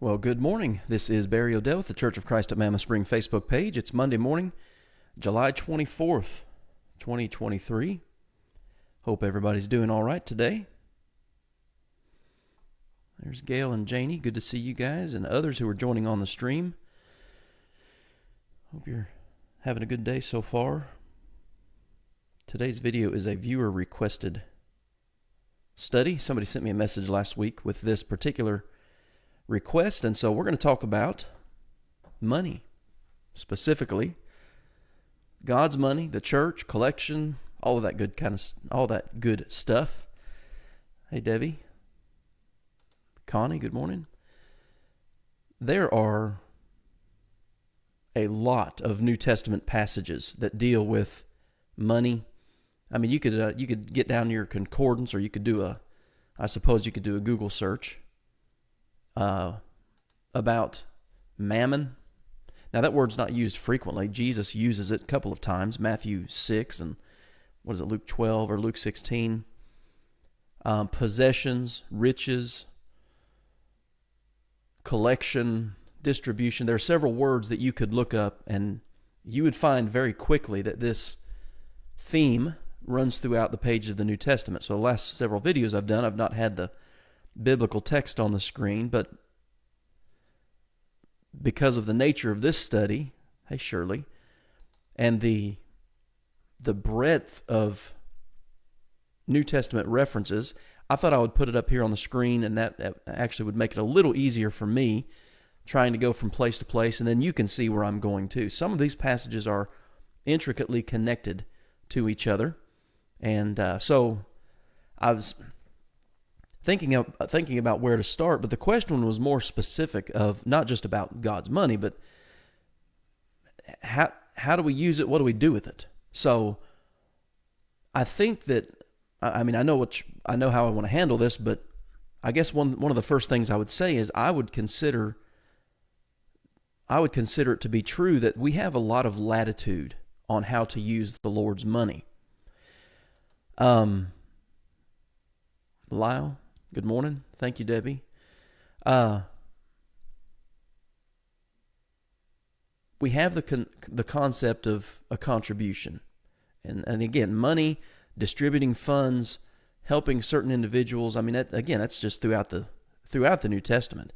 Well, good morning. This is Barry Odell with the Church of Christ at Mammoth Spring Facebook page. It's Monday morning, July 24th, 2023. Hope everybody's doing all right today. There's Gail and Janie. Good to see you guys and others who are joining on the stream. Hope you're having a good day so far. Today's video is a viewer-requested study. Somebody sent me a message last week with this particular request, and so we're going to talk about money, specifically God's money, the church, collection, all of that good stuff. Hey, Debbie, Connie, good morning. There are a lot of New Testament passages that deal with money. I mean, you could get down to your concordance, or you could do I suppose you could do a Google search about mammon. Now, that word's not used frequently. Jesus uses it a couple of times, Matthew 6 and Luke 12 or Luke 16. Possessions, riches, collection, distribution. There are several words that you could look up, and you would find very quickly that this theme runs throughout the pages of the New Testament. So the last several videos I've done, I've not had the biblical text on the screen, but because of the nature of this study, hey Shirley, and the breadth of New Testament references, I thought I would put it up here on the screen, and that actually would make it a little easier for me trying to go from place to place, and then you can see where I'm going to. Some of these passages are intricately connected to each other, and so I was thinking about where to start, but the question was more specific of not just about God's money, but how do we use it? What do we do with it? So I think that, I mean, I know how I want to handle this, but I guess one of the first things I would say is I would consider it to be true that we have a lot of latitude on how to use the Lord's money. Lyle, good morning. Thank you, Debbie. We have the concept of a contribution. And again, money, distributing funds, helping certain individuals. I mean, that's just throughout the New Testament.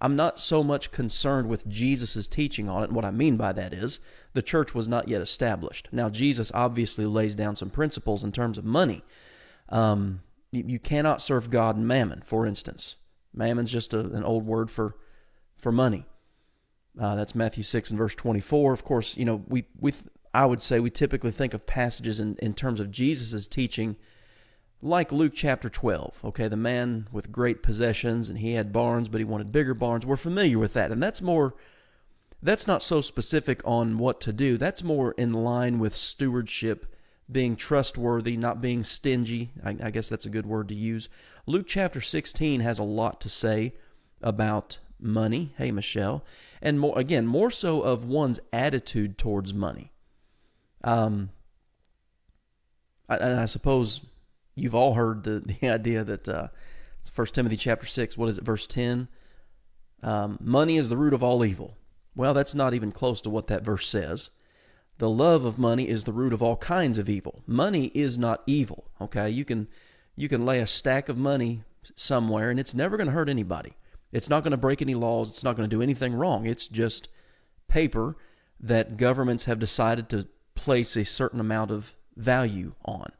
I'm not so much concerned with Jesus' teaching on it. And what I mean by that is the church was not yet established. Now, Jesus obviously lays down some principles in terms of money. You cannot serve God and mammon, for instance. Mammon's just an old word for money. That's Matthew 6 and verse 24. Of course, I would say we typically think of passages in terms of Jesus' teaching like Luke chapter 12. Okay, the man with great possessions, and he had barns, but he wanted bigger barns. We're familiar with that, and that's not so specific on what to do. That's more in line with stewardship, being trustworthy, not being stingy. I guess that's a good word to use. Luke chapter 16 has a lot to say about money. Hey, Michelle. And more so of one's attitude towards money. And I suppose you've all heard the idea that it's 1 Timothy chapter 6, verse 10? Money is the root of all evil. Well, that's not even close to what that verse says. The love of money is the root of all kinds of evil. Money is not evil, okay? You can lay a stack of money somewhere, and it's never going to hurt anybody. It's not going to break any laws. It's not going to do anything wrong. It's just paper that governments have decided to place a certain amount of value on.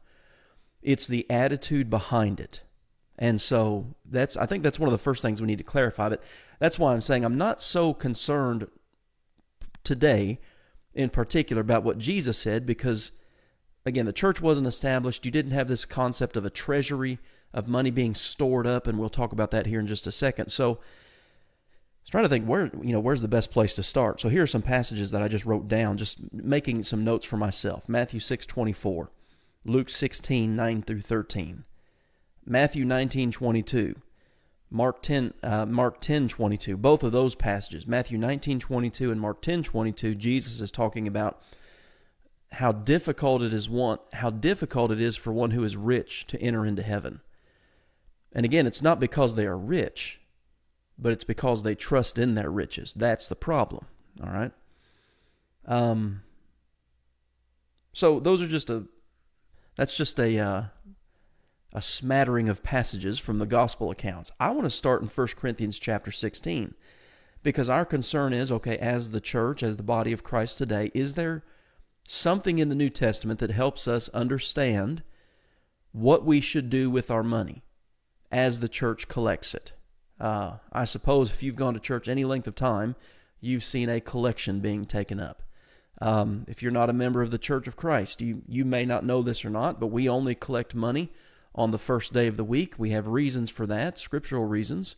It's the attitude behind it. And so I think that's one of the first things we need to clarify. But that's why I'm saying I'm not so concerned today in particular about what Jesus said, because, again, the church wasn't established. You didn't have this concept of a treasury of money being stored up, and we'll talk about that here in just a second. So I was trying to think where's the best place to start. So here are some passages that I just wrote down, just making some notes for myself. Matthew 6:24, Luke 16:9 through 13, Matthew 19:22, Mark 10:22. Both of those passages, Matthew 19:22 and Mark 10:22, Jesus is talking about how difficult it is for one who is rich to enter into heaven. And again, it's not because they are rich. but it's because they trust in their riches. That's the problem. All right. So those are that's just a smattering of passages from the gospel accounts. I want to start in 1 Corinthians chapter 16, because our concern is, okay, as the church, as the body of Christ today, is there something in the New Testament that helps us understand what we should do with our money as the church collects it? I suppose if you've gone to church any length of time, you've seen a collection being taken up. If you're not a member of the Church of Christ, you may not know this or not, but we only collect money on the first day of the week. We have reasons for that, scriptural reasons.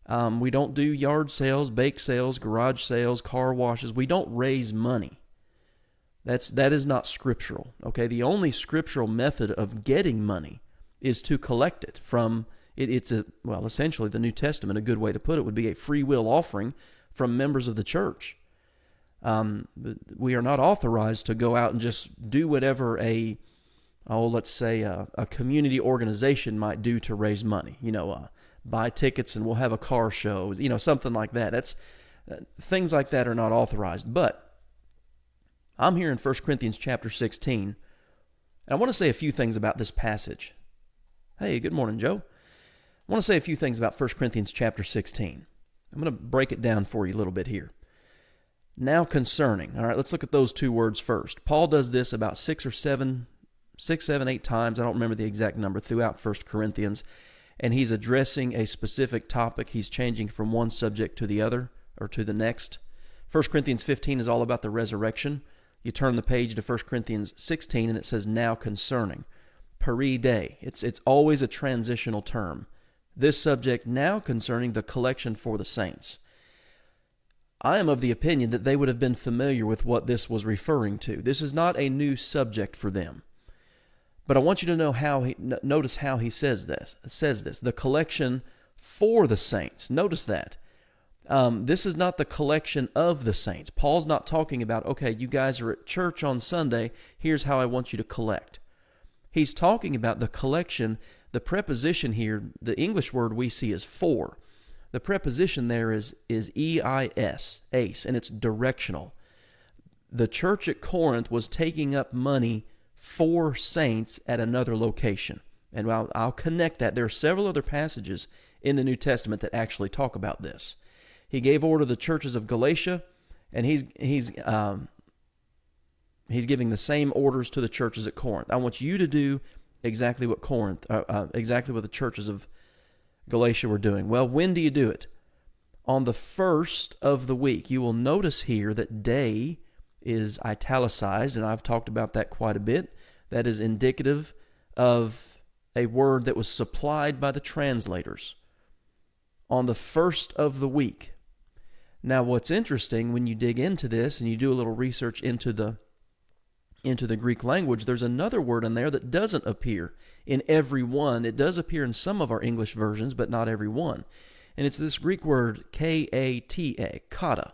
We don't do yard sales, bake sales, garage sales, car washes. We don't raise money. That is not scriptural. Okay, the only scriptural method of getting money is to collect it from essentially the New Testament, a good way to put it would be a free will offering from members of the church. We are not authorized to go out and just do whatever let's say a community organization might do to raise money. Buy tickets and we'll have a car show, something like that. Things like that are not authorized. But I'm here in 1 Corinthians chapter 16, and I want to say a few things about this passage. Hey, good morning, Joe. I want to say a few things about 1 Corinthians chapter 16. I'm going to break it down for you a little bit here. Now concerning. All right, let's look at those two words first. Paul does this about 6, 7, 8 times. I don't remember the exact number throughout 1 Corinthians. And he's addressing a specific topic. He's changing from one subject to the other or to the next. 1 Corinthians 15 is all about the resurrection. You turn the page to 1 Corinthians 16 and it says now concerning. Peri de. It's always a transitional term. This subject now concerning the collection for the saints. I am of the opinion that they would have been familiar with what this was referring to. This is not a new subject for them. But I want you to know notice how he says this. The collection for the saints. Notice that. This is not the collection of the saints. Paul's not talking about, okay, you guys are at church on Sunday, here's how I want you to collect. He's talking about the collection. The preposition here, the English word we see is for. The preposition there is eis, ace, and it's directional. The church at Corinth was taking up money for saints at another location. And I'll connect that. There are several other passages in the New Testament that actually talk about this. He gave order to the churches of Galatia, and he's giving the same orders to the churches at Corinth. I want you to do exactly what the churches of Galatia were doing. Well, when do you do it? On the first of the week. You will notice here that day is italicized, and I've talked about that quite a bit. That is indicative of a word that was supplied by the translators. On the first of the week. Now, what's interesting when you dig into this and you do a little research into the Greek language, there's another word in there that doesn't appear in every one. It does appear in some of our English versions, but not every one. And it's this Greek word kata, kata.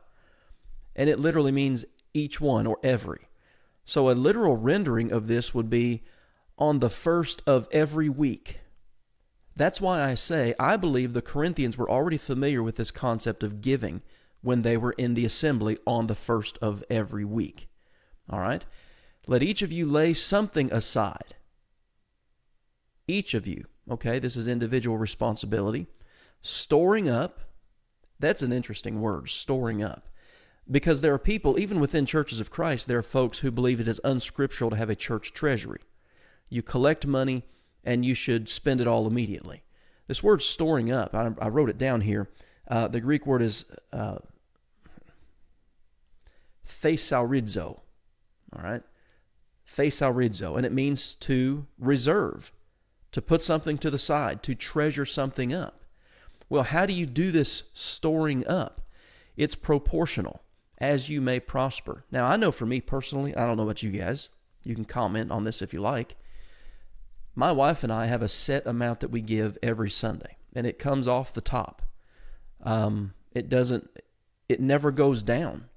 And it literally means each one or every. So a literal rendering of this would be on the first of every week. That's why I say I believe the Corinthians were already familiar with this concept of giving when they were in the assembly on the first of every week. All right? Let each of you lay something aside. Each of you. Okay, this is individual responsibility. Storing up. That's an interesting word, storing up. Because there are people, even within churches of Christ, there are folks who believe it is unscriptural to have a church treasury. You collect money and you should spend it all immediately. This word storing up, I wrote it down here. The Greek word is thesaurizo. All right? Thesaurizo. And it means to reserve, to put something to the side, to treasure something up. Well, how do you do this storing up? It's proportional, as you may prosper. Now, I know for me personally, I don't know about you guys. You can comment on this if you like. My wife and I have a set amount that we give every Sunday, and it comes off the top. It never goes down.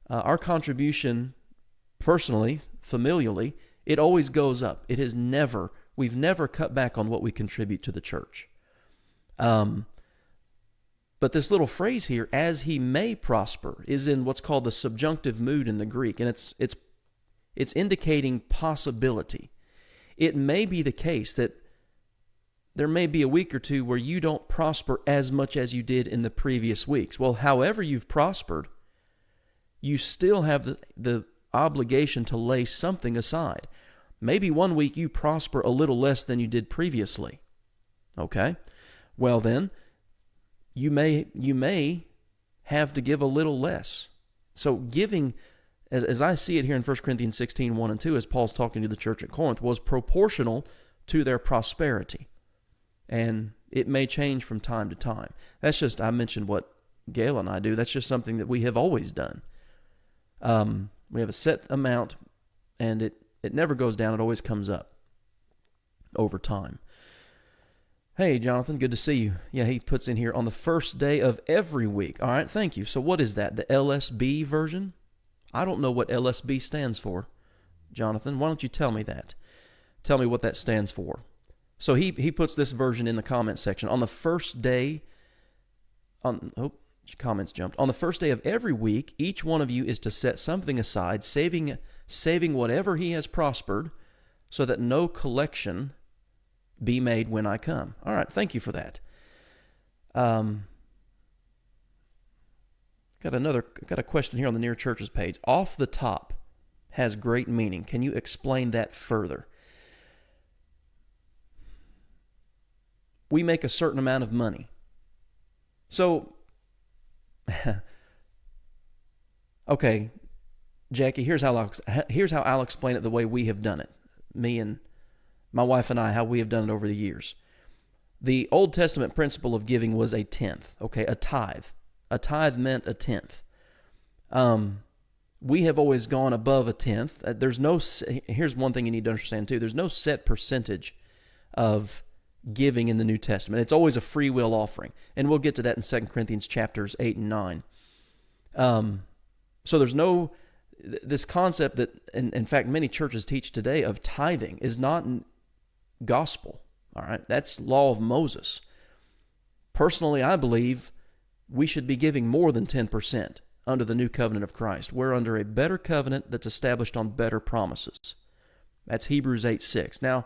Our contribution, personally, familially, it always goes up. We've never cut back on what we contribute to the church. But this little phrase here, as he may prosper, is in what's called the subjunctive mood in the Greek, and it's indicating possibility. It may be the case that there may be a week or two where you don't prosper as much as you did in the previous weeks. Well, however you've prospered, you still have the obligation to lay something aside. Maybe one week you prosper a little less than you did previously. Okay? Well then, you may have to give a little less. So giving, as I see it here in 1 Corinthians 16, 1 and 2, as Paul's talking to the church at Corinth, was proportional to their prosperity. And it may change from time to time. That's just, I mentioned what Gail and I do. That's just something that we have always done. We have a set amount, and it never goes down. It always comes up over time. Hey, Jonathan, good to see you. Yeah, he puts in here, on the first day of every week. All right, thank you. So what is that, the LSB version? I don't know what LSB stands for, Jonathan. Why don't you tell me that? Tell me what that stands for. So he puts this version in the comment section. On the first day, comments jumped. On the first day of every week, each one of you is to set something aside, saving whatever he has prospered, so that no collection be made when I come. All right, thank you for that. Got a question here on the Near Churches page. Off the top has great meaning. Can you explain that further? We make a certain amount of money. So, okay, Jackie, here's how I'll explain it the way we have done it. Me and my wife and I, how we have done it over the years. The Old Testament principle of giving was a tenth, okay, a tithe. A tithe meant a tenth. We have always gone above a tenth. Here's one thing you need to understand too. There's no set percentage of giving in the New Testament. It's always a free will offering. And we'll get to that in 2 Corinthians chapters 8 and 9. So there's this concept that, in fact, many churches teach today of tithing is not gospel. All right, that's law of Moses. Personally, I believe we should be giving more than 10% under the new covenant of Christ. We're under a better covenant that's established on better promises. That's Hebrews 8:6. Now,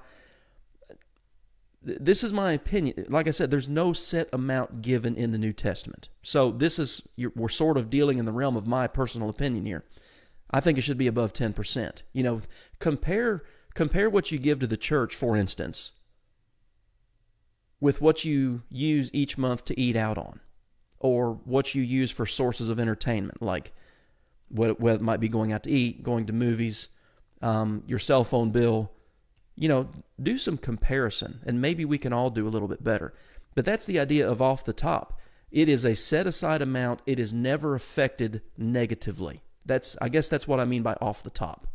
this is my opinion. Like I said, there's no set amount given in the New Testament. So we're sort of dealing in the realm of my personal opinion here. I think it should be above 10%. You know, compare what you give to the church, for instance, with what you use each month to eat out on, or what you use for sources of entertainment, like what it might be going out to eat, going to movies, your cell phone bill. You know, do some comparison, and maybe we can all do a little bit better. But that's the idea of off the top. It is a set-aside amount. It is never affected negatively. I guess that's what I mean by off the top.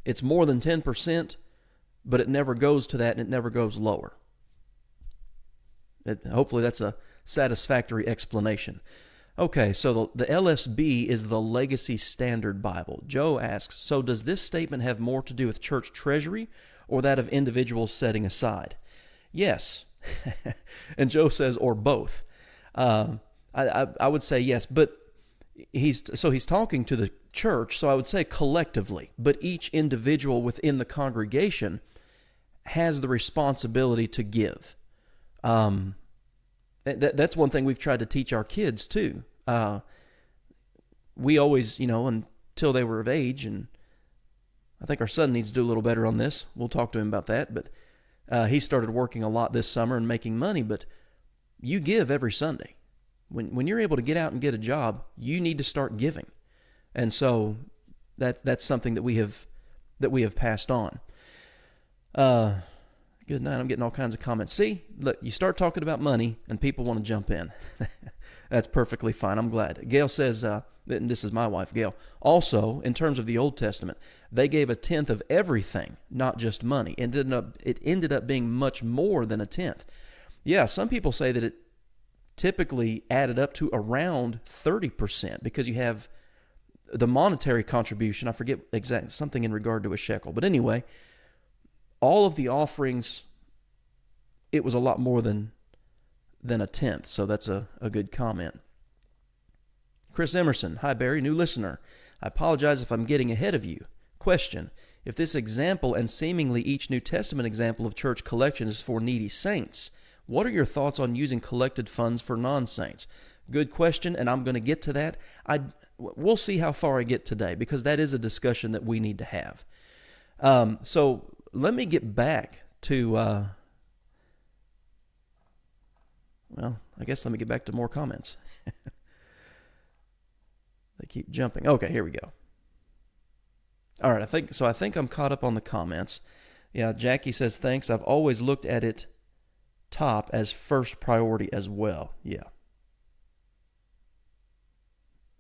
It's more than 10%, but it never goes to that, and it never goes lower. Hopefully that's a satisfactory explanation. Okay, so the LSB is the Legacy Standard Bible. Joe asks, so does this statement have more to do with church treasury or that of individuals setting aside? Yes. And Joe says, or both. I would say yes, but he's talking to the church, so I would say collectively, but each individual within the congregation has the responsibility to give. That's one thing we've tried to teach our kids too. We always, until they were of age, and I think our son needs to do a little better on this. We'll talk to him about that. But he started working a lot this summer and making money. But you give every Sunday. When you're able to get out and get a job, you need to start giving. And so that's something that we have passed on. Good night. I'm getting all kinds of comments. See, look, you start talking about money and people want to jump in. That's perfectly fine. I'm glad. Gail says, and this is my wife, Gail. Also, in terms of the Old Testament, they gave a tenth of everything, not just money. It ended up being much more than a tenth. Yeah, some people say that it typically added up to around 30% because you have the monetary contribution. I forget exactly, something in regard to a shekel. But anyway, all of the offerings, it was a lot more than than a tenth. So that's a good comment. Chris Emerson, hi Barry, new listener. I apologize if I'm getting ahead of you. Question, if this example and seemingly each New Testament example of church collection is for needy saints, what are your thoughts on using collected funds for non-saints? Good question, and I'm going to get to that. We'll see how far I get today, because that is a discussion that we need to have. So let me get back to, let me get back to more comments. They keep jumping. Okay, here we go. All right, I think I'm caught up on the comments. Yeah, Jackie says, thanks. I've always looked at it top as first priority as well. Yeah.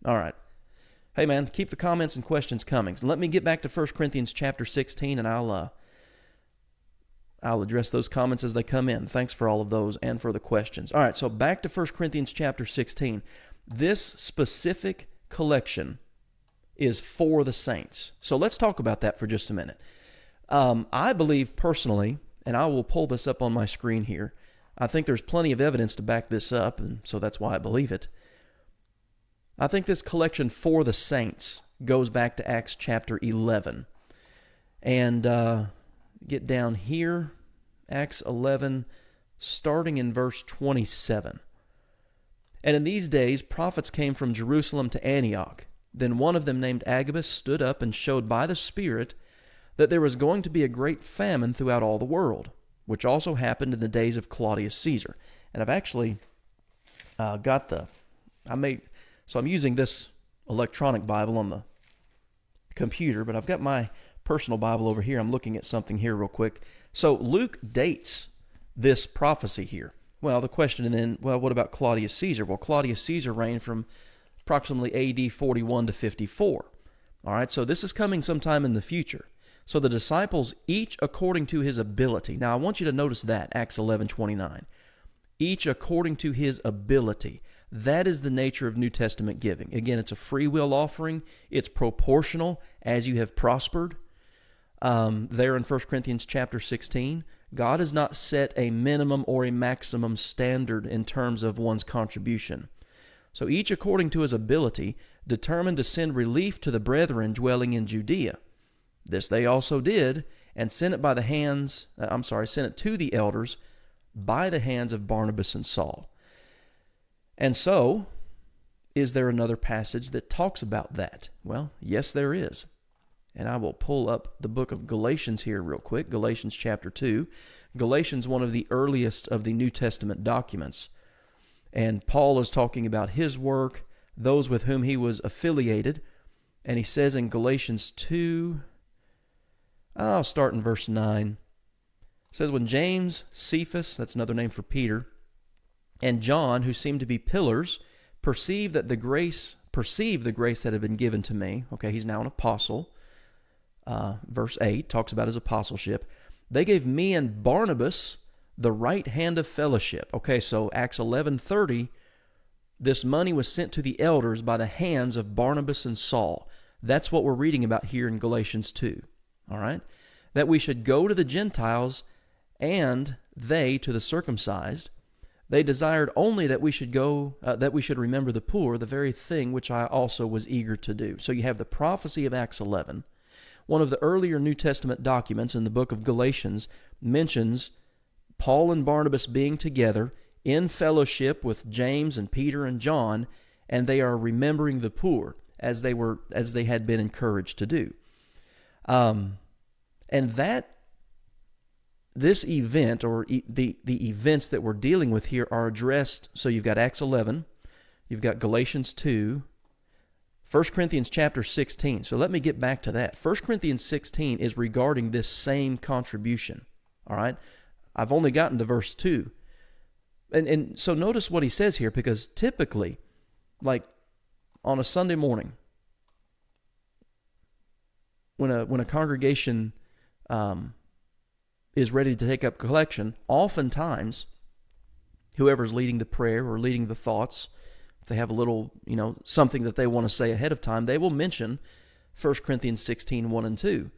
All right. Hey, man, keep the comments and questions coming. So let me get back to 1 Corinthians chapter 16, and I'll address those comments as they come in. Thanks for all of those and for the questions. All right, so back to 1 Corinthians chapter 16. This specific collection is for the saints. So let's talk about that for just a minute. I believe personally, and I will pull this up on my screen here, I think there's plenty of evidence to back this up, and so that's why I believe it. I think this collection for the saints goes back to Acts chapter 11. And get down here, Acts 11, starting in verse 27. And in these days prophets came from Jerusalem to Antioch. Then one of them, named Agabus, stood up and showed by the Spirit that there was going to be a great famine throughout all the world, which also happened in the days of Claudius Caesar. And I've actually so I'm using this electronic Bible on the computer, but I've got my personal Bible over here. I'm looking at something here real quick. So Luke dates this prophecy here. Well, the question then, what about Claudius Caesar? Well, Claudius Caesar reigned from approximately AD 41 to 54. All right, so this is coming sometime in the future. So the disciples, each according to his ability. Now, I want you to notice that, Acts 11:29. Each according to his ability. That is the nature of New Testament giving. Again, it's a free will offering. It's proportional as you have prospered. There in 1 Corinthians chapter 16, God has not set a minimum or a maximum standard in terms of one's contribution. So each according to his ability determined to send relief to the brethren dwelling in Judea. This they also did, and sent it to the elders by the hands of Barnabas and Saul. And so, is there another passage that talks about that? Well, yes, there is. And I will pull up the book of Galatians here real quick, Galatians chapter 2. Galatians, one of the earliest of the New Testament documents. And Paul is talking about his work, those with whom he was affiliated. And he says in Galatians 2, I'll start in verse 9. It says, when James, Cephas, that's another name for Peter, and John, who seemed to be pillars, perceived the grace that had been given to me. Okay, he's now an apostle. Verse 8 talks about his apostleship. They gave me and Barnabas the right hand of fellowship. Okay, so Acts 11:30, this money was sent to the elders by the hands of Barnabas and Saul. That's what we're reading about here in Galatians 2. All right? That we should go to the Gentiles and they to the circumcised. They desired only that we should remember the poor, the very thing which I also was eager to do. So you have the prophecy of Acts 11. One of the earlier New Testament documents in the book of Galatians mentions Paul and Barnabas being together in fellowship with James and Peter and John, and they are remembering the poor as they had been encouraged to do. This event, or the events that we're dealing with here, are addressed. So you've got Acts 11, you've got Galatians 2, 1 Corinthians chapter 16. So let me get back to that. 1 Corinthians 16 is regarding this same contribution. All right? I've only gotten to verse 2. And so notice what he says here, because typically, like on a Sunday morning, when a congregation is ready to take up collection, oftentimes whoever's leading the prayer or leading the thoughts, if they have a little, something that they want to say ahead of time, they will mention 1 Corinthians 16, 1 and 2.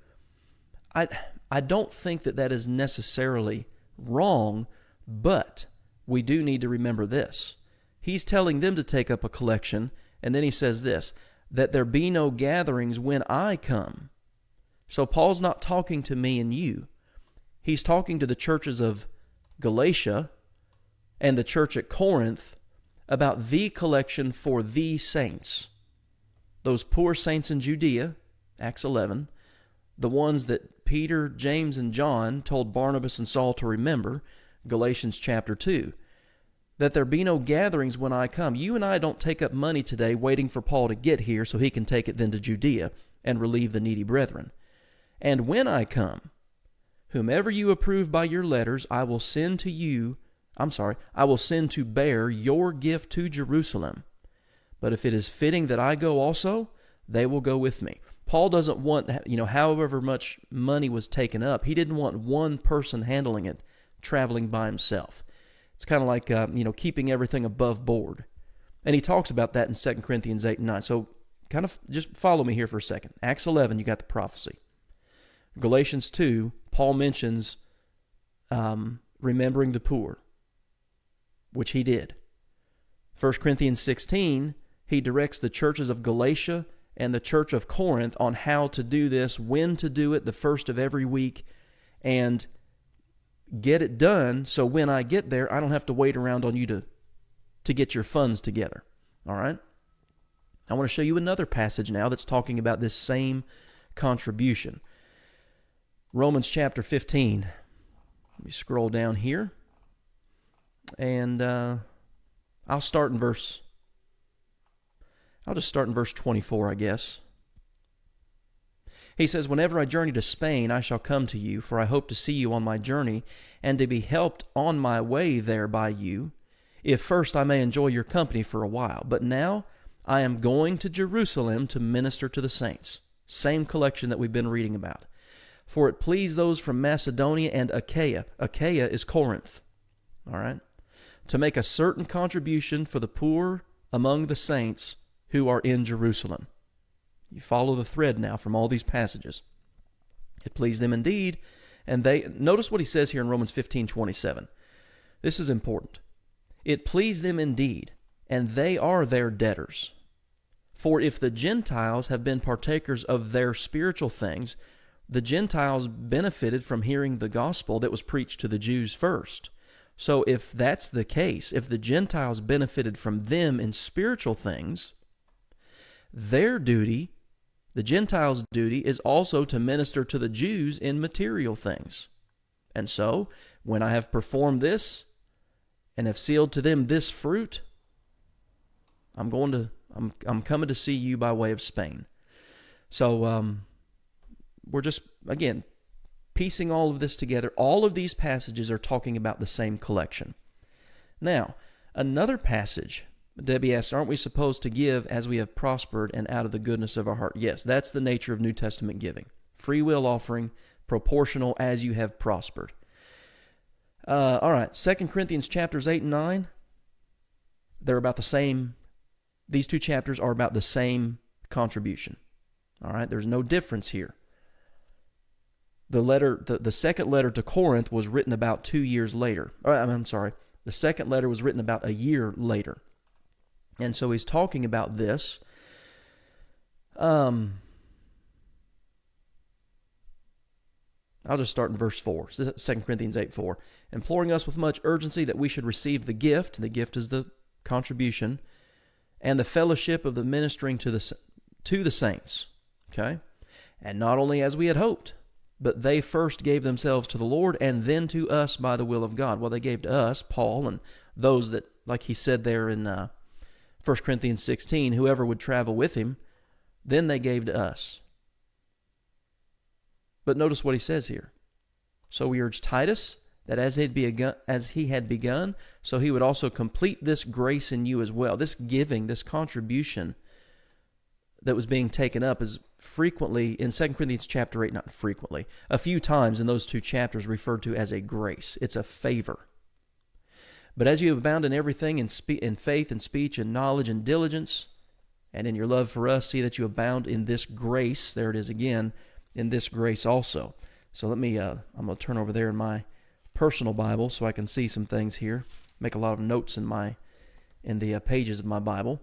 I don't think that is necessarily wrong, but we do need to remember this. He's telling them to take up a collection, and then he says this, that there be no gatherings when I come. So Paul's not talking to me and you. He's talking to the churches of Galatia and the church at Corinth about the collection for the saints. Those poor saints in Judea, Acts 11, the ones that Peter, James, and John told Barnabas and Saul to remember, Galatians chapter 2, that there be no gatherings when I come. You and I don't take up money today waiting for Paul to get here so he can take it then to Judea and relieve the needy brethren. And when I come, whomever you approve by your letters, I will send to bear your gift to Jerusalem. But if it is fitting that I go also, they will go with me. Paul doesn't want, however much money was taken up, he didn't want one person handling it, traveling by himself. It's kind of like, keeping everything above board. And he talks about that in 2 Corinthians 8 and 9. So kind of just follow me here for a second. Acts 11, you got the prophecy. Galatians 2, Paul mentions remembering the poor, which he did. 1 Corinthians 16, he directs the churches of Galatia and the church of Corinth on how to do this, when to do it, the first of every week, and get it done so when I get there, I don't have to wait around on you to get your funds together. All right? I want to show you another passage now that's talking about this same contribution. Romans chapter 15. Let me scroll down here. And I'll just start in verse 24, I guess. He says, "Whenever I journey to Spain, I shall come to you, for I hope to see you on my journey, and to be helped on my way there by you, if first I may enjoy your company for a while. But now I am going to Jerusalem to minister to the saints." Same collection that we've been reading about. "For it pleased those from Macedonia and Achaia." Achaia is Corinth. All right? "To make a certain contribution for the poor among the saints who are in Jerusalem." You follow the thread now from all these passages. It pleased them indeed, and they... Notice what he says here in Romans 15:27. This is important. "It pleased them indeed, and they are their debtors. For if the Gentiles have been partakers of their spiritual things, the Gentiles benefited from hearing the gospel that was preached to the Jews first. So if that's the case, if the Gentiles benefited from them in spiritual things, their duty, the Gentiles' duty, is also to minister to the Jews in material things. And so, when I have performed this and have sealed to them this fruit, I'm coming to see you by way of Spain." So we're just, again, piecing all of this together. All of these passages are talking about the same collection. Now, another passage, Debbie asks, "Aren't we supposed to give as we have prospered and out of the goodness of our heart?" Yes, that's the nature of New Testament giving. Free will offering, proportional as you have prospered. All right, 2 Corinthians chapters 8 and 9, they're about the same. These two chapters are about the same contribution. All right, there's no difference here. The second letter to Corinth was written about 2 years later. The second letter was written about a year later. And so he's talking about this. I'll just start in verse 4, 2 Corinthians 8:4. "Imploring us with much urgency that we should receive the gift," the gift is the contribution, "and the fellowship of the ministering to the saints." Okay? "And not only as we had hoped, but they first gave themselves to the Lord, and then to us by the will of God." Well, they gave to us, Paul, and those that, like he said there in 1 Corinthians 16, whoever would travel with him, then they gave to us. But notice what he says here. "So we urge Titus that as he had begun, so he would also complete this grace in you as well." This giving, this contribution that was being taken up is frequently, in 2 Corinthians chapter 8, not frequently, a few times in those two chapters referred to as a grace. It's a favor. "But as you abound in everything, in faith and speech and knowledge and diligence, and in your love for us, see that you abound in this grace." There it is again, in this grace also. So let me, I'm going to turn over there in my personal Bible so I can see some things here. make a lot of notes in the pages of my Bible.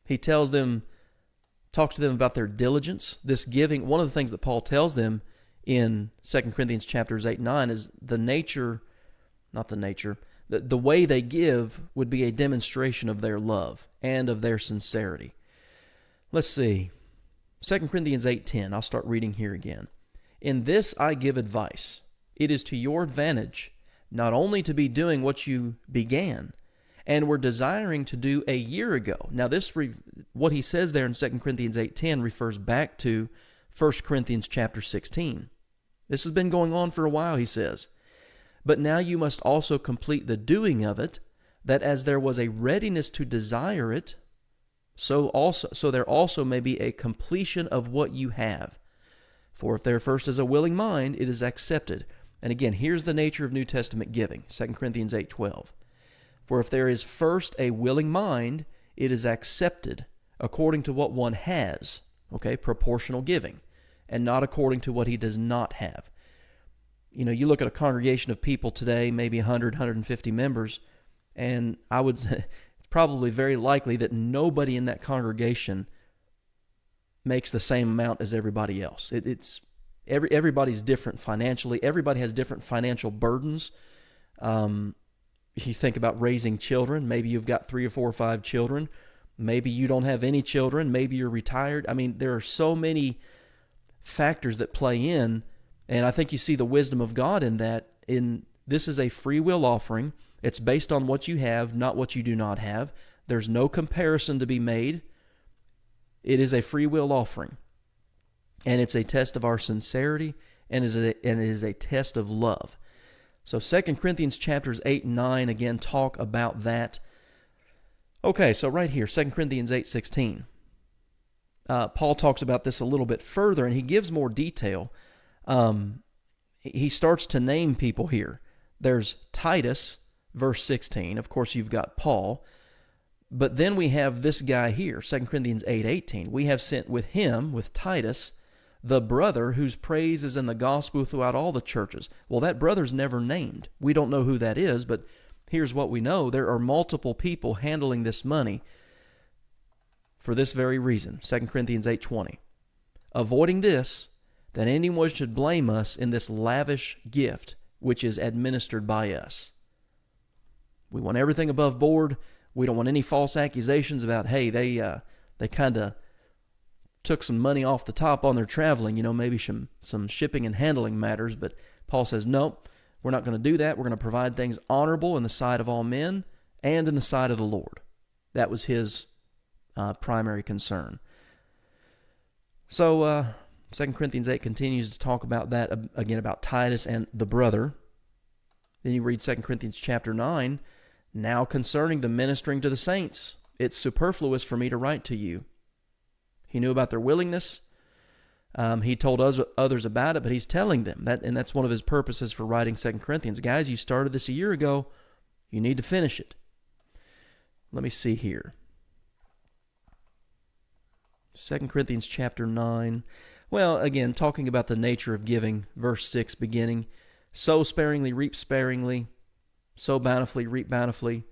He talks to them about their diligence, this giving. One of the things that Paul tells them in 2 Corinthians chapters 8 and 9 is the way they give would be a demonstration of their love and of their sincerity. Let's see. 2 Corinthians 8:10. I'll start reading here again. In this I give advice. It is to your advantage not only to be doing what you began and were desiring to do a year ago. Now what he says there in 2 Corinthians 8:10 refers back to 1 Corinthians chapter 16. This has been going on for a while, he says. But now you must also complete the doing of it, that as there was a readiness to desire it, so there also may be a completion of what you have. For if there first is a willing mind, it is accepted. And again, here's the nature of New Testament giving, 2 Corinthians 8:12. For if there is first a willing mind, it is accepted according to what one has, okay, proportional giving, and not according to what he does not have. You know, you look at a congregation of people today, maybe 100, 150 members, and I would say it's probably very likely that nobody in that congregation makes the same amount as everybody else. Everybody's different financially. Everybody has different financial burdens. You think about raising children. Maybe you've got 3 or 4 or 5 children. Maybe you don't have any children. Maybe you're retired. I mean, there are so many factors that play in, and I think you see the wisdom of God in that. This is a free will offering. It's based on what you have, not what you do not have. There's no comparison to be made. It is a free will offering, and it's a test of our sincerity, and it is a test of love. So 2 Corinthians chapters 8 and 9 again talk about that. Okay, so right here, 2 Corinthians 8:16. Paul talks about this a little bit further, and he gives more detail. He starts to name people here. There's Titus, verse 16. Of course, you've got Paul. But then we have this guy here, 2 Corinthians 8:18. We have sent with him, with Titus, the brother whose praise is in the gospel throughout all the churches. Well, that brother's never named. We don't know who that is, but here's what we know. There are multiple people handling this money for this very reason. 2 Corinthians 8:20. Avoiding this, that anyone should blame us in this lavish gift, which is administered by us. We want everything above board. We don't want any false accusations about, hey, they kind of took some money off the top on their traveling, maybe some shipping and handling matters. But Paul says, no, we're not going to do that. We're going to provide things honorable in the sight of all men and in the sight of the Lord. That was his primary concern. So 2 Corinthians 8 continues to talk about that, again, about Titus and the brother. Then you read 2 Corinthians chapter 9. Now concerning the ministering to the saints, it's superfluous for me to write to you. He knew about their willingness. He told others about it, but he's telling them that, and that's one of his purposes for writing 2 Corinthians. Guys, you started this a year ago. You need to finish it. Let me see here. 2 Corinthians chapter 9. Well, again, talking about the nature of giving, verse 6 beginning. Sow sparingly, reap sparingly. Sow bountifully, reap bountifully.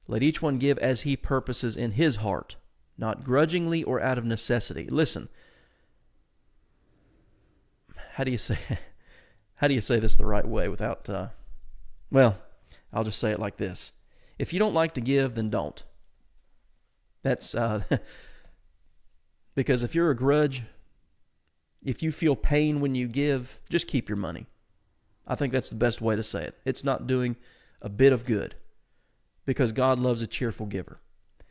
Let each one give as he purposes in his heart, not grudgingly or out of necessity. Listen, how do you say this the right way without, well, I'll just say it like this. If you don't like to give, then don't. That's, because if you're a grudge, if you feel pain when you give, just keep your money. I think that's the best way to say it. It's not doing a bit of good, because God loves a cheerful giver.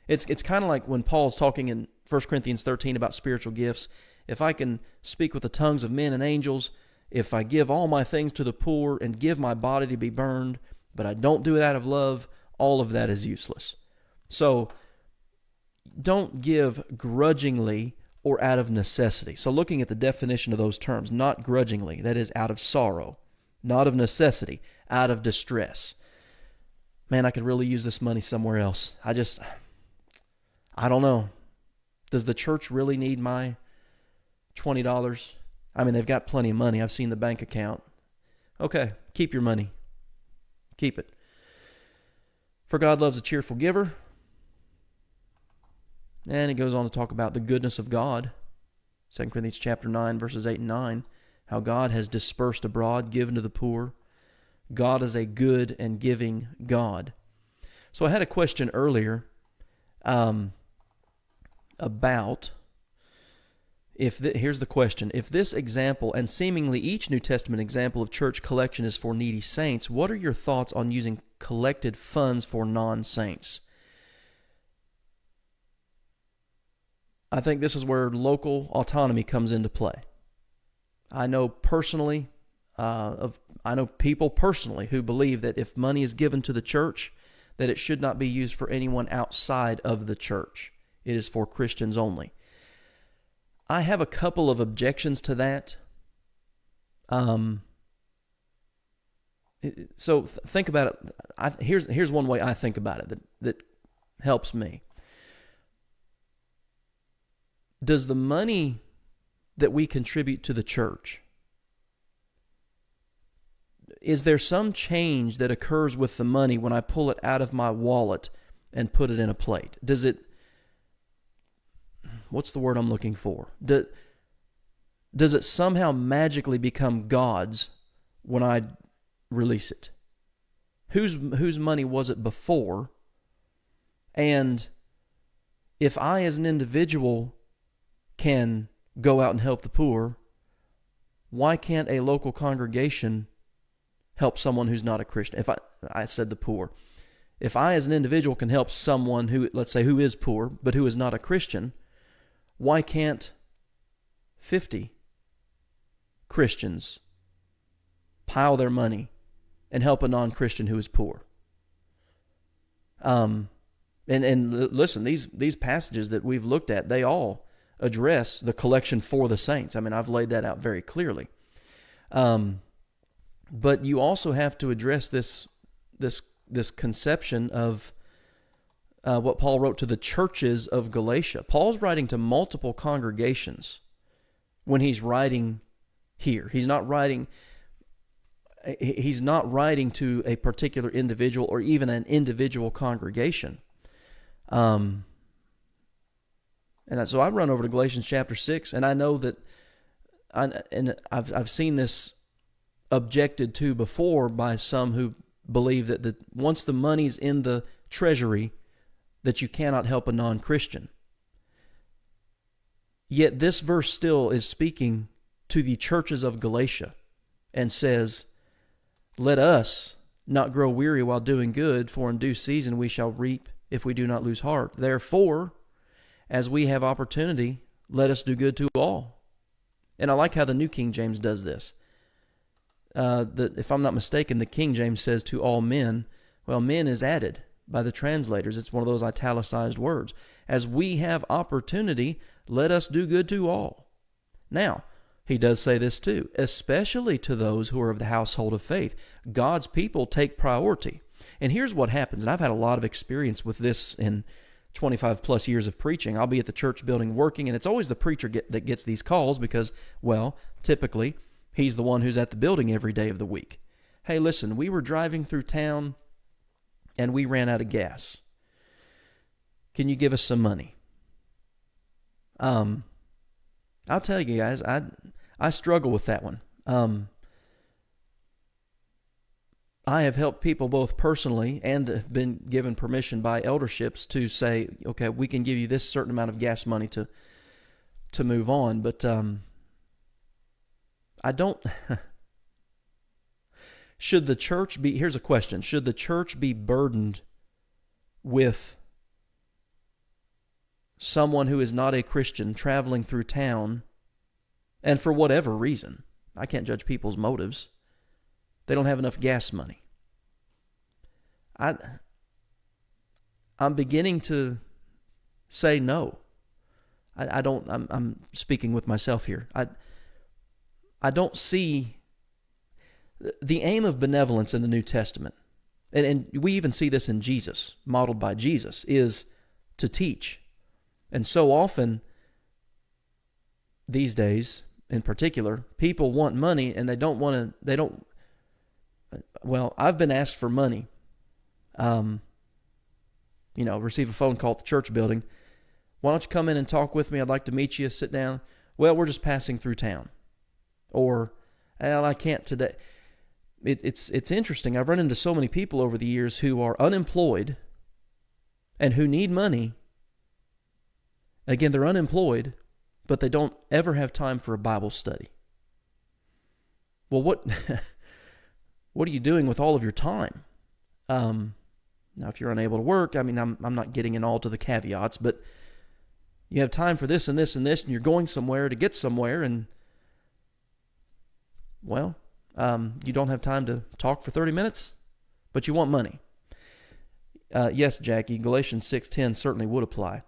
It's kind of like when Paul's talking in 1 Corinthians 13 about spiritual gifts. If I can speak with the tongues of men and angels, if I give all my things to the poor and give my body to be burned, but I don't do it out of love, all of that is useless. So don't give grudgingly or out of necessity. So looking at the definition of those terms, not grudgingly, that is out of sorrow, not of necessity, out of distress. Man, I could really use this money somewhere else. I don't know. Does the church really need my $20? I mean, they've got plenty of money. I've seen the bank account. Okay, keep your money. Keep it. For God loves a cheerful giver. And it goes on to talk about the goodness of God. 2 Corinthians chapter 9, verses 8 and 9. How God has dispersed abroad, given to the poor. God is a good and giving God. So I had a question earlier about, here's the question. If this example, and seemingly each New Testament example of church collection is for needy saints, what are your thoughts on using collected funds for non-saints? I think this is where local autonomy comes into play. I know personally, I know people personally who believe that if money is given to the church, that it should not be used for anyone outside of the church. It is for Christians only. I have a couple of objections to that. So think about it. Here's one way I think about it that helps me. Does the money that we contribute to the church, is there some change that occurs with the money when I pull it out of my wallet and put it in a plate? Does it, what's the word I'm looking for? Does it somehow magically become God's when I release it? Whose money was it before? And if I as an individual can go out and help the poor, why can't a local congregation help someone who's not a Christian? If I said the poor. If I as an individual can help someone who, let's say, who is poor, but who is not a Christian, why can't 50 Christians pile their money and help a non-Christian who is poor? And listen, these passages that we've looked at, they all address the collection for the saints. I mean, I've laid that out very clearly. But you also have to address this conception of what Paul wrote to the churches of Galatia. Paul's writing to multiple congregations when he's writing here. He's not writing to a particular individual or even an individual congregation. And so I run over to Galatians chapter 6, and I know that, I've seen this objected to before by some who believe that once the money's in the treasury, that you cannot help a non-Christian. Yet this verse still is speaking to the churches of Galatia and says, "Let us not grow weary while doing good, for in due season we shall reap if we do not lose heart. Therefore, as we have opportunity, let us do good to all." And I like how the New King James does this. If I'm not mistaken, the King James says to all men. Well, men is added by the translators. It's one of those italicized words. As we have opportunity, let us do good to all. Now, he does say this too, especially to those who are of the household of faith. God's people take priority. And here's what happens, and I've had a lot of experience with this in 25 plus years of preaching. I'll be at the church building working, and it's always the preacher that gets these calls because, well, typically, he's the one who's at the building every day of the week. Hey, listen, we were driving through town, and we ran out of gas. Can you give us some money? I'll tell you guys, I struggle with that one. I have helped people both personally and have been given permission by elderships to say, okay, we can give you this certain amount of gas money to move on. But I don't... Should the church be... Here's a question. Should the church be burdened with someone who is not a Christian traveling through town, and for whatever reason, I can't judge people's motives, they don't have enough gas money? I'm beginning to say no. I'm speaking with myself here. I don't see the aim of benevolence in the New Testament, and we even see this in Jesus, modeled by Jesus, is to teach. And so often, these days in particular, people want money and well, I've been asked for money receive a phone call at the church building. Why don't you come in and talk with me? I'd like to meet you, sit down. Well, we're just passing through town. Or, well, I can't today. It's interesting. I've run into so many people over the years who are unemployed and who need money. Again, they're unemployed, but they don't ever have time for a Bible study. Well, what are you doing with all of your time? Now, if you're unable to work, I'm not getting in all to the caveats, but you have time for this and this and this, and you're going somewhere to get somewhere, and, well, you don't have time to talk for 30 minutes, but you want money. Yes, Jackie, Galatians 6:10 certainly would apply.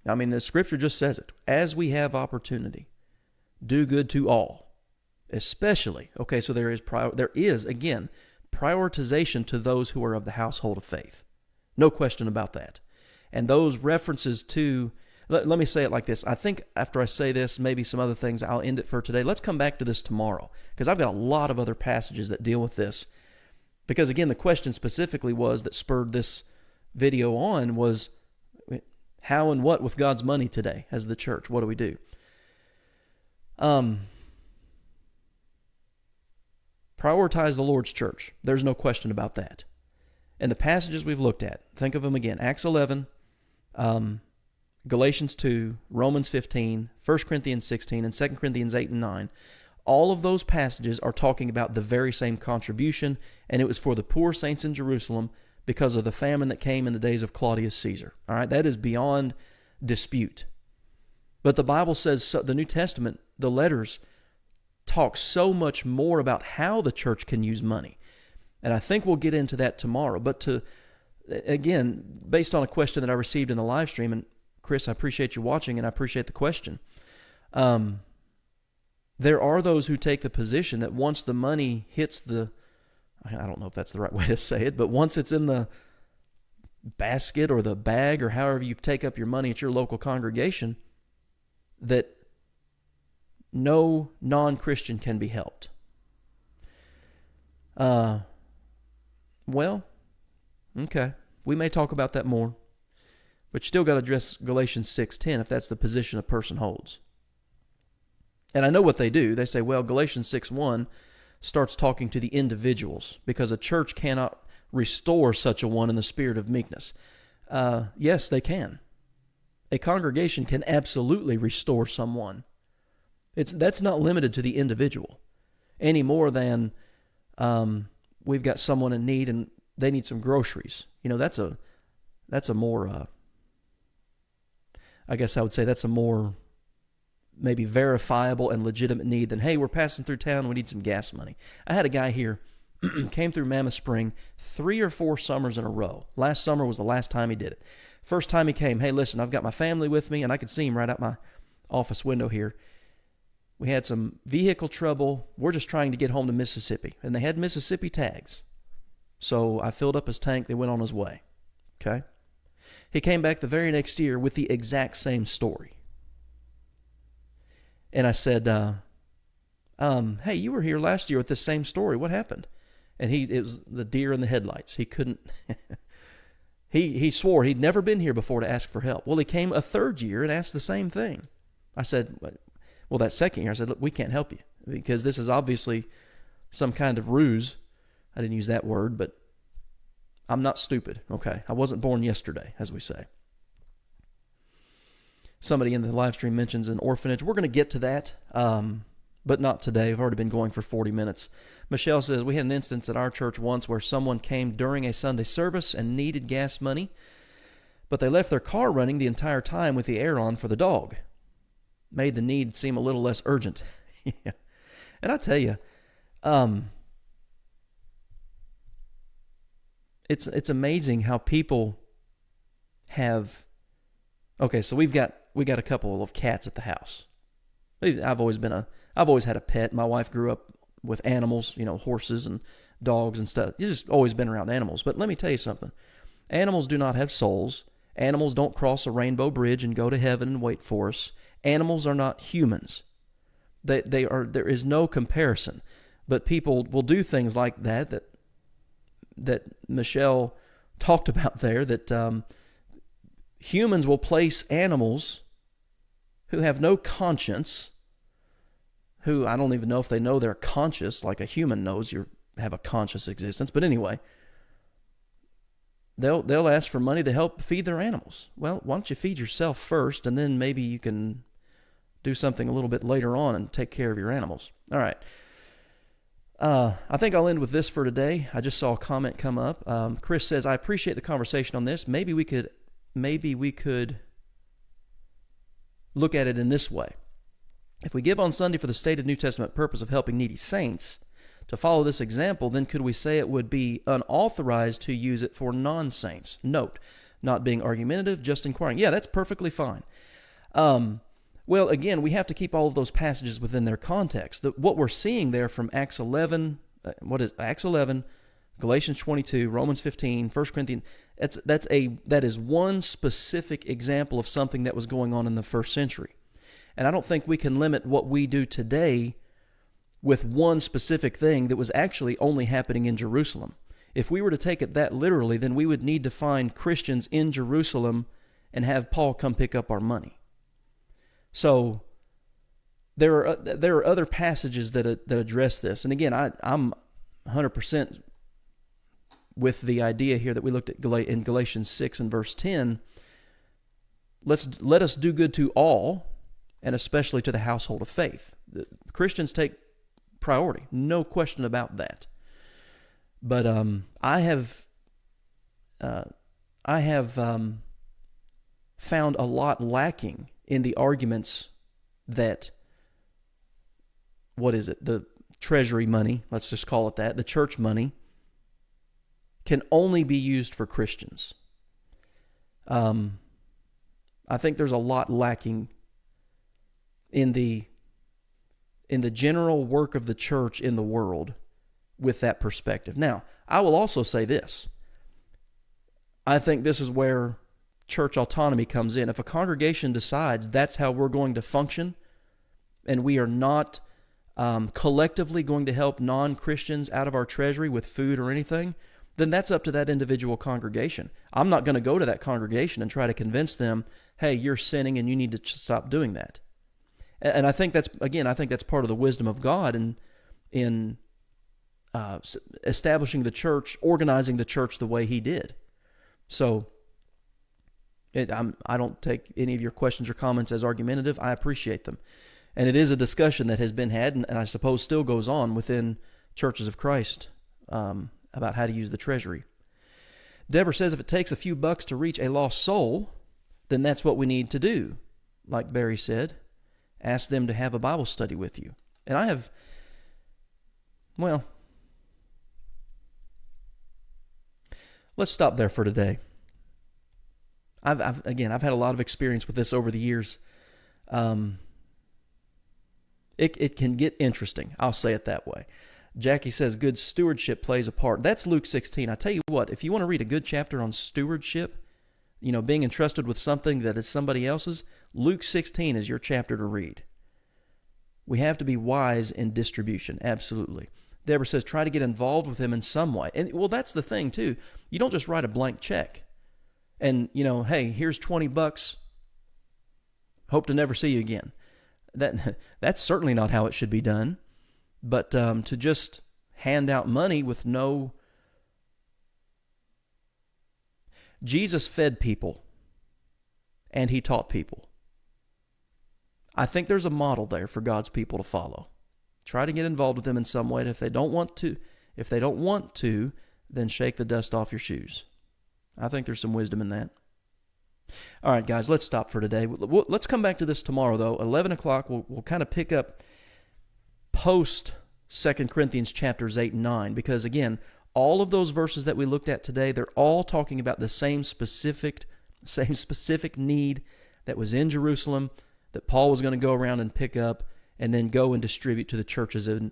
The Scripture just says it. As we have opportunity, do good to all, especially. Okay, so there is again prioritization to those who are of the household of faith. No question about that. And those references to, let me say it like this. I think after I say this, maybe some other things, I'll end it for today. Let's come back to this tomorrow, because I've got a lot of other passages that deal with this. Because again, the question specifically that spurred this video on was, how and what with God's money today as the church? What do we do? Prioritize the Lord's church. There's no question about that. And the passages we've looked at, think of them again. Acts 11, Galatians 2, Romans 15, 1 Corinthians 16, and 2 Corinthians 8 and 9. All of those passages are talking about the very same contribution, and it was for the poor saints in Jerusalem because of the famine that came in the days of Claudius Caesar. All right, that is beyond dispute. But the Bible says, the New Testament, the letters, talk so much more about how the church can use money. And I think we'll get into that tomorrow. But again, based on a question that I received in the live stream, and Chris, I appreciate you watching, and I appreciate the question. There are those who take the position that once the money hits I don't know if that's the right way to say it, but once it's in the basket or the bag or however you take up your money at your local congregation, that no non-Christian can be helped. Well, okay. We may talk about that more, but you still got to address Galatians 6:10 if that's the position a person holds. And I know what they do. They say, well, Galatians 6:1 starts talking to the individuals because a church cannot restore such a one in the spirit of meekness. Yes, they can. A congregation can absolutely restore someone. That's not limited to the individual any more than we've got someone in need and they need some groceries. That's a more, I guess I would say that's a more maybe verifiable and legitimate need than, hey, we're passing through town, we need some gas money. I had a guy here, came through Mammoth Spring 3 or 4 summers in a row. Last summer was the last time he did it. First time he came, hey, listen, I've got my family with me, and I could see him right out my office window here. We had some vehicle trouble. We're just trying to get home to Mississippi. And they had Mississippi tags. So I filled up his tank. They went on his way. Okay? He came back the very next year with the exact same story. And I said, hey, you were here last year with this same story. What happened? And it was the deer in the headlights. He couldn't. He swore he'd never been here before to ask for help. Well, he came a third year and asked the same thing. I said, well, that second year, I said, look, we can't help you because this is obviously some kind of ruse. I didn't use that word, but I'm not stupid, okay? I wasn't born yesterday, as we say. Somebody in the live stream mentions an orphanage. We're going to get to that, but not today. I've already been going for 40 minutes. Michelle says, we had an instance at our church once where someone came during a Sunday service and needed gas money, but they left their car running the entire time with the air on for the dog. Made the need seem a little less urgent. Yeah. And I tell you, it's amazing how people have. Okay, so we got a couple of cats at the house. I've always had a pet. My wife grew up with animals, horses and dogs and stuff. You've just always been around animals. But let me tell you something. Animals do not have souls. Animals don't cross a rainbow bridge and go to heaven and wait for us. Animals are not humans. They are. There is no comparison. But people will do things like that Michelle talked about there that humans will place animals who have no conscience, who I don't even know if they know they're conscious, like a human knows you have a conscious existence. But anyway, they'll ask for money to help feed their animals. Well, why don't you feed yourself first, and then maybe you can do something a little bit later on and take care of your animals. All right. I think I'll end with this for today. I just saw a comment come up. Chris says, I appreciate the conversation on this. Maybe we could look at it in this way. If we give on Sunday for the stated New Testament purpose of helping needy saints, to follow this example, then could we say it would be unauthorized to use it for non-saints? Note, not being argumentative, just inquiring. Yeah, that's perfectly fine. Well, again, we have to keep all of those passages within their context. What we're seeing there from Acts 11, Acts 11, Galatians 22, Romans 15, 1 Corinthians, that is one specific example of something that was going on in the first century. And I don't think we can limit what we do today with one specific thing that was actually only happening in Jerusalem. If we were to take it that literally, then we would need to find Christians in Jerusalem and have Paul come pick up our money. So there are other passages that address this. And again, I'm 100% with the idea here that we looked at in Galatians 6 and verse 10. Let us do good to all, and especially to the household of faith. The Christians take priority, no question about that. But I have found a lot lacking in the arguments that, the treasury money, let's just call it that, the church money, can only be used for Christians. I think there's a lot lacking in the general work of the church in the world with that perspective. Now, I will also say this. I think this is where church autonomy comes in. If a congregation decides that's how we're going to function, and we are not collectively going to help non-Christians out of our treasury with food or anything, then that's up to that individual congregation. I'm not going to go to that congregation and try to convince them, hey, you're sinning and you need to stop doing that. And I think that's part of the wisdom of God in establishing the church, organizing the church the way He did. So I don't take any of your questions or comments as argumentative. I appreciate them. And it is a discussion that has been had, and I suppose still goes on within churches of Christ about how to use the treasury. Deborah says if it takes a few bucks to reach a lost soul, then that's what we need to do. Like Barry said, ask them to have a Bible study with you. And let's stop there for today. I've had a lot of experience with this over the years. It can get interesting. I'll say it that way. Jackie says good stewardship plays a part. That's Luke 16. I tell you what, if you want to read a good chapter on stewardship, being entrusted with something that is somebody else's, Luke 16 is your chapter to read. We have to be wise in distribution, absolutely. Deborah says try to get involved with him in some way. And that's the thing too. You don't just write a blank check and, hey, here's $20. Hope to never see you again. That's certainly not how it should be done. But to just hand out money with no... Jesus fed people, and He taught people. I think there's a model there for God's people to follow. Try to get involved with them in some way. And if they don't want to, then shake the dust off your shoes. I think there's some wisdom in that. All right, guys, let's stop for today. Let's come back to this tomorrow, though. 11 o'clock, we'll kind of pick up post 2 Corinthians chapters 8 and 9, because, again, all of those verses that we looked at today, they're all talking about the same specific need that was in Jerusalem that Paul was going to go around and pick up and then go and distribute to the churches to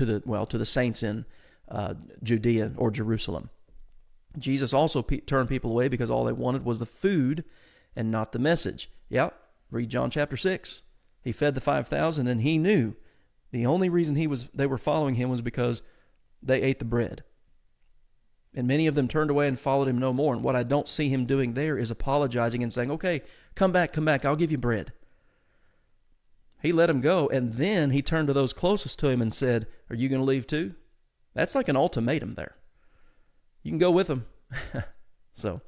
the saints in Judea or Jerusalem. Jesus also turned people away because all they wanted was the food and not the message. Yeah, read John chapter 6. He fed the 5,000, and He knew the only reason they were following Him was because they ate the bread. And many of them turned away and followed him no more. And what I don't see him doing there is apologizing and saying, okay, come back, I'll give you bread. He let him go, and then he turned to those closest to him and said, are you going to leave too? That's like an ultimatum there. You can go with them. So,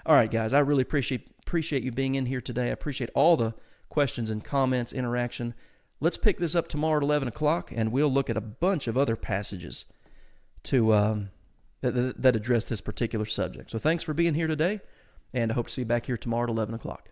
all right, guys, I really appreciate you being in here today. I appreciate all the questions and comments, interaction. Let's pick this up tomorrow at 11 o'clock, and we'll look at a bunch of other passages to that address this particular subject. So thanks for being here today, and I hope to see you back here tomorrow at 11 o'clock.